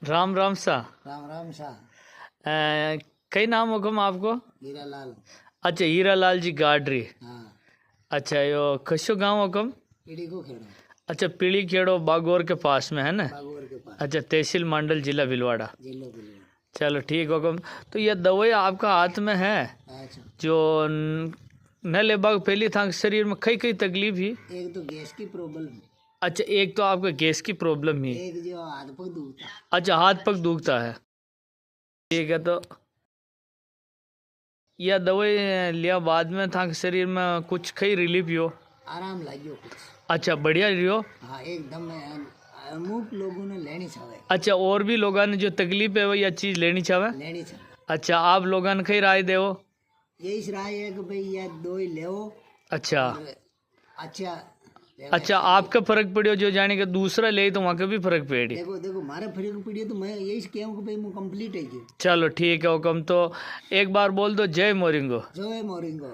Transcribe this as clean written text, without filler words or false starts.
राम राम सा। राम राम शाह। कई नाम हुकम आपको? हीरालाल। अच्छा, हीरालाल जी गाडरी। हाँ। अच्छा, यो कशो गांव हुकम? पीड़ी को खेड़ो। अच्छा, पीली खेड़ो बागोर के पास में है ना? बागोर के पास। अच्छा, तहसील मंडल जिला भीलवाड़ा। जिलो बिलो। चलो ठीक हुकम। तो यह दवाई आपका हाथ में है अच्छा। जो न ले बाग पहली था शरीर में कई कई तकलीफ ही? एक तो गैस की प्रॉब्लम है। अच्छा, एक तो आपका गैस की प्रॉब्लम ही। एक जो हाथ पग दुखता। अच्छा, हाथ पग दुखता है। ठीक है, तो यह दवाई लिया बाद में था शरीर में कुछ कई रिलीफ हो? आराम लागियो कुछ। अच्छा, बढ़िया रहियो। हाँ एकदम। अमुक लोगों ने लेनी चाहिए। अच्छा, और भी लोगों ने जो तकलीफ है वो यह चीज लेनी चाहे? लेनी चाहिए। अच्छा, आप लोगों ने कई राय देवो? यही राय है कि भाई ये दो ही ले। अच्छा। अच्छा। अच्छा, आपका फर्क पड़ियो जो जाने का दूसरा ले तो वहाँ का भी फर्क पड़ी? देखो देखो मारे फर्क पड़ी तो मैं यही कहूँ कि भाई मैं कंप्लीट है जी। चलो ठीक है हुकम। तो एक बार बोल दो जय मोरिंगो। जो है मोरिंगो।